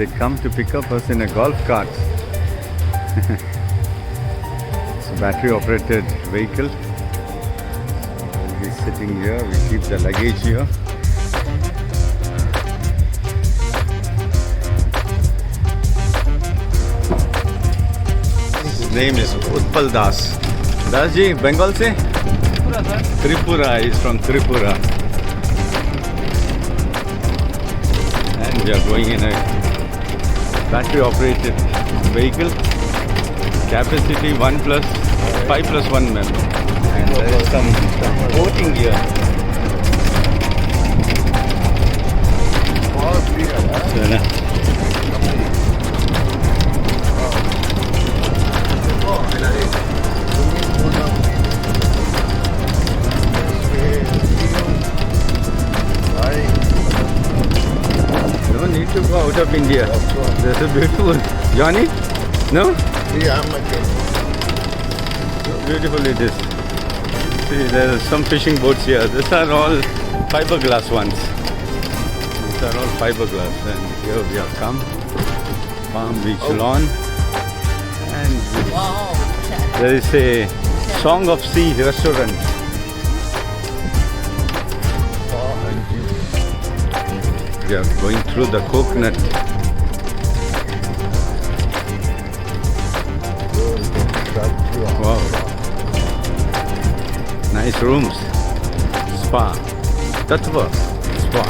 They come to pick up us in a golf cart. It's a battery operated vehicle. We'll be sitting here. We keep the luggage here. His name is Utpal Das. Das ji, Bengal se? Tripura, sir. Tripura, he's from Tripura. And we are going in a battery operated vehicle. Capacity 1 plus 5 plus 1 member. And there is some boating here. No need to go out of India. This is beautiful. Johnny? No? Yeah, I'm okay. So beautiful it is. See, there are some fishing boats here. These are all fiberglass ones. These are all fiberglass. And here we have come. Palm Beach lawn. And there is a Song of Sea restaurant. We are going through the coconut. Wow. Nice rooms. Spa. Tattva Spa.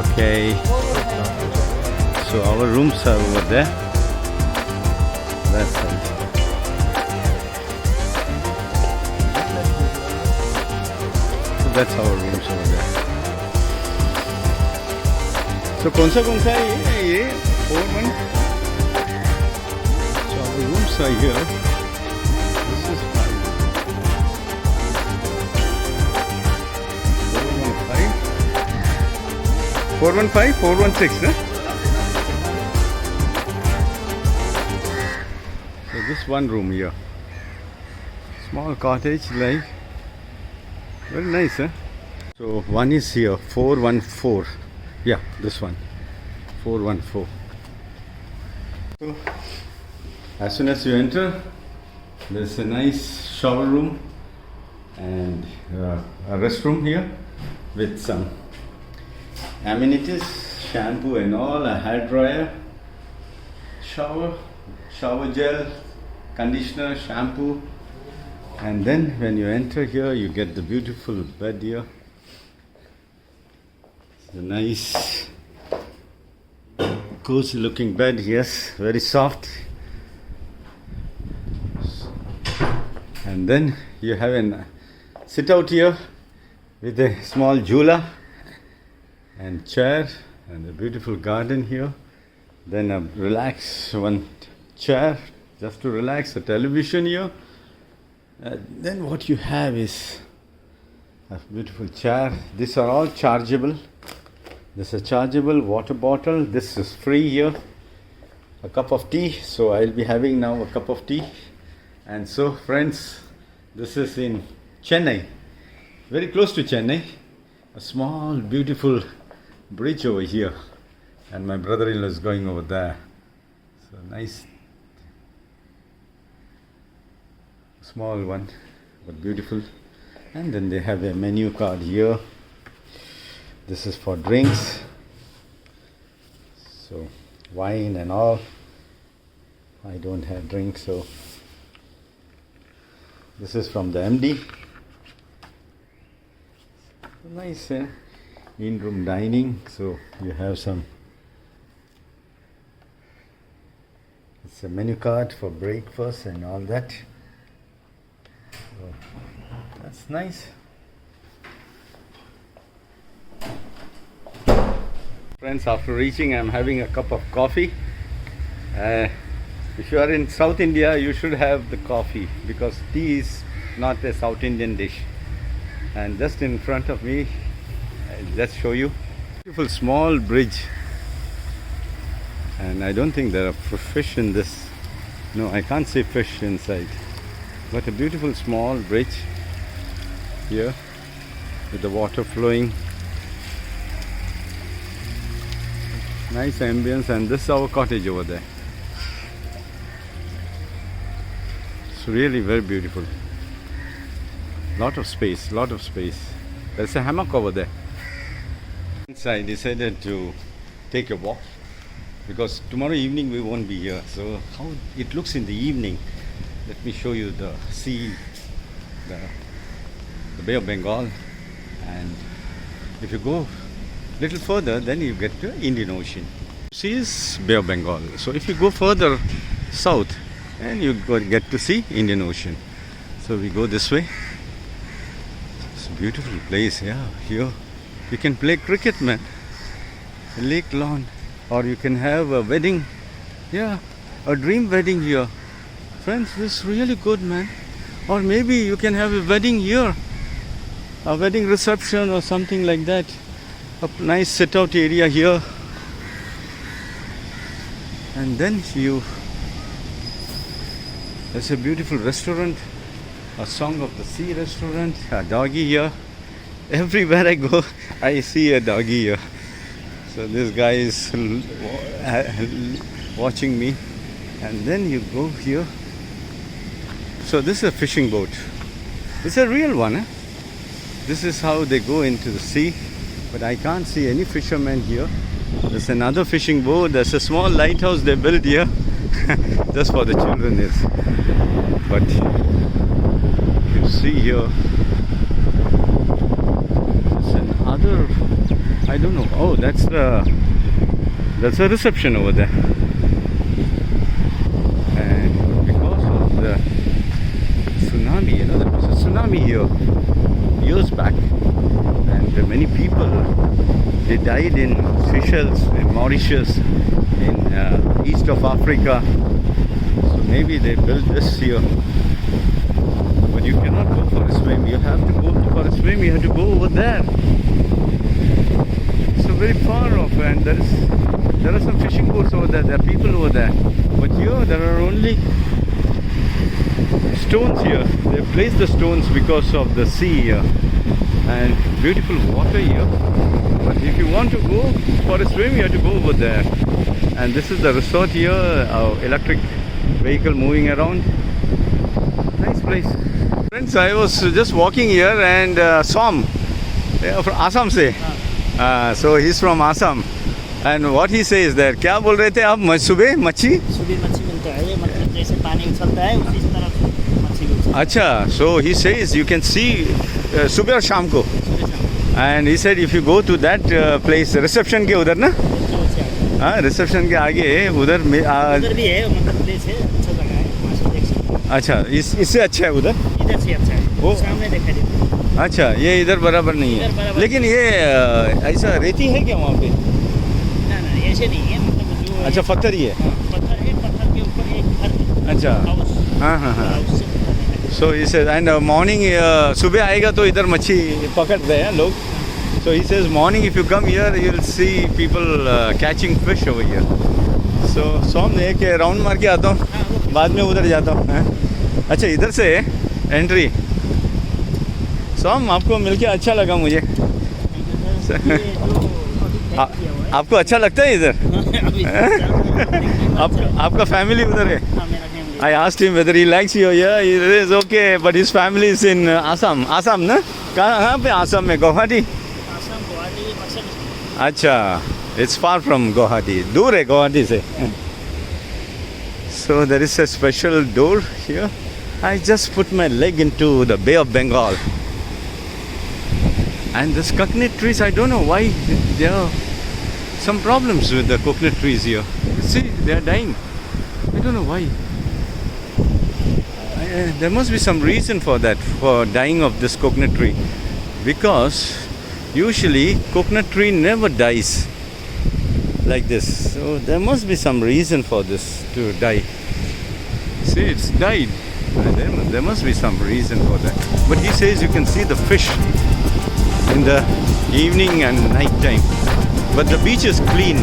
Okay. So our rooms are over there. That's it. So that's our rooms over there. So कौन सा है ये 4-1. So our rooms are here. This is 415, 416, huh? So this one room here. Small cottage like. Very nice, huh? So one is here, 414. Yeah, this one, 414. So as soon as you enter, there's a nice shower room and a restroom here with some amenities, shampoo and all, a hair dryer, shower gel, conditioner, shampoo. And then when you enter here, you get the beautiful bed here. It's a nice, cozy looking bed, yes, very soft. And then you have a sit out here with a small jula and chair and a beautiful garden here. Then a relax one chair just to relax, a television here. Then what you have is a beautiful chair. These are all chargeable. This is a chargeable water bottle. This is free here. A cup of tea. So I'll be having now a cup of tea. And so friends, this is in Chennai, very close to Chennai. A small beautiful bridge over here. And my brother-in-law is going over there. So nice. Small one, but beautiful. And then they have a menu card here. This is for drinks. So wine and all. I don't have drinks, so this is from the MD. Nice, in-room dining. So you have some. It's a menu card for breakfast and all that. So that's nice. Friends, after reaching, I'm having a cup of coffee. If you are in South India, you should have the coffee because tea is not a South Indian dish. And just in front of me, I'll just show you. Beautiful small bridge. And I don't think there are fish in this. No, I can't see fish inside. But a beautiful small bridge here. with the water flowing. Nice ambience, and this is our cottage over there. It's really very beautiful. Lot of space. There's a hammock over there. I decided to take a walk because tomorrow evening we won't be here. So how it looks in the evening. Let me show you the sea, the Bay of Bengal, and if you go little further, then you get to Indian Ocean. See is Bay of Bengal. So if you go further south, and you get to see Indian Ocean. So we go this way. It's a beautiful place. Yeah, here you can play cricket, man. Lake lawn, or you can have a wedding. Yeah, a dream wedding here. Friends, this is really good, man. Or maybe you can have a wedding here, a wedding reception or something like that. A nice sit-out area here, and then there's a beautiful restaurant, a Song of the Sea restaurant, a doggy here. Everywhere I go, I see a doggy here. So this guy is watching me, and then you go here. So this is a fishing boat. It's a real one. Eh? This is how they go into the sea. But I can't see any fishermen here. There's another fishing boat. There's a small lighthouse they built here. Just for the children is. But you see here, there's another, I don't know. Oh, that's a reception over there. And because of the tsunami, there was a tsunami here years back. And many people, they died in Seychelles, in Mauritius, in east of Africa. So maybe they built this here. But you cannot go for a swim. You have to go for a swim. You have to go over there. So very far off, and there are some fishing boats over there. There are people over there. But here there are only stones here. They placed the stones because of the sea here. And beautiful water here. But if you want to go for a swim, you have to go over there. And this is the resort here, our electric vehicle moving around. Nice place. Friends, I was just walking here and Som from Assam se. So he's from Assam. And what he says there, क्या बोल रहे थे आप सुबह मच्छी? सुबह मच्छी मिलता है, मतलब जैसे पानी उछलता है उसी तरह मच्छी मिलता है. अच्छा, so he says you can see सुबह और शाम को. And he said if you go to that place, reception के उधर ना? हाँ, reception के आगे उधर में उधर भी है, मतलब प्लेस है, अच्छा जगह है, वहाँ से देख सकते हैं. अच्छा, इससे अच्छा है उधर? इधर से अच्छा है, सामने दिखाई देता है. अच्छा, ये इधर बराबर नहीं है. लेकिन ये ऐसा रेती है क्या वहाँ पे? ना ऐसे नहीं है, मतलब जो अच्छा, पत्थर ही है. पत्थर है, पत्थर के ऊपर एक घर. अच्छा, हाँ. So he says, and morning सुबह आएगा तो इधर मच्छी पकड़ते हैं लोग. So he says morning if you come here you'll see people catching fish over here. So सोम ने एक राउंड मार के आता हूँ, बाद में उधर जाता हूँ. अच्छा, इधर से एंट्री. सोम, आपको मिलके अच्छा लगा मुझे. आपको अच्छा लगता है इधर? आपका फैमिली उधर है? I asked him whether he likes you. Yeah, he is okay, but his family is in Assam. Assam, ना? कहाँ पे Assam में? Guwahati? Assam, Guwahati, Pakistan. अच्छा, it's far from Guwahati. दूर है Guwahati से. So there is a special door here. I just put my leg into the Bay of Bengal. And this coconut trees, I don't know why there are some problems with the coconut trees here. See, they are dying. I don't know why. There must be some reason for that, for dying of this coconut tree, because usually coconut tree never dies like this. So there must be some reason for this to die. See, it's died. There must be some reason for that. But he says you can see the fish in the evening and night time. But the beach is clean.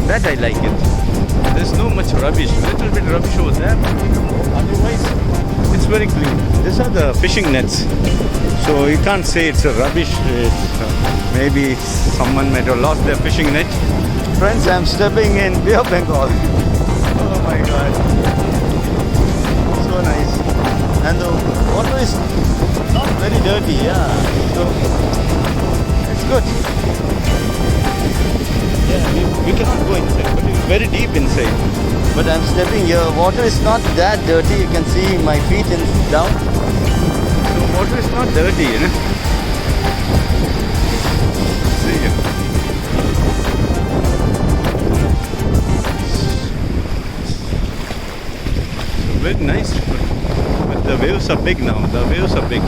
That I like it. There's no much rubbish. Little bit rubbish over there. Otherwise, it's very clean. These are the fishing nets. So you can't say it's a rubbish. Maybe someone might have lost their fishing net. Friends, I'm stepping in Bay of Bengal. Oh my god. So nice. And the water is not very dirty, yeah. So it's good. Yeah, we cannot go inside, but it's very deep inside. But I'm stepping here. Water is not that dirty. You can see my feet down. So water is not dirty, you know. See here. So very nice, but the waves are big now. The waves are big.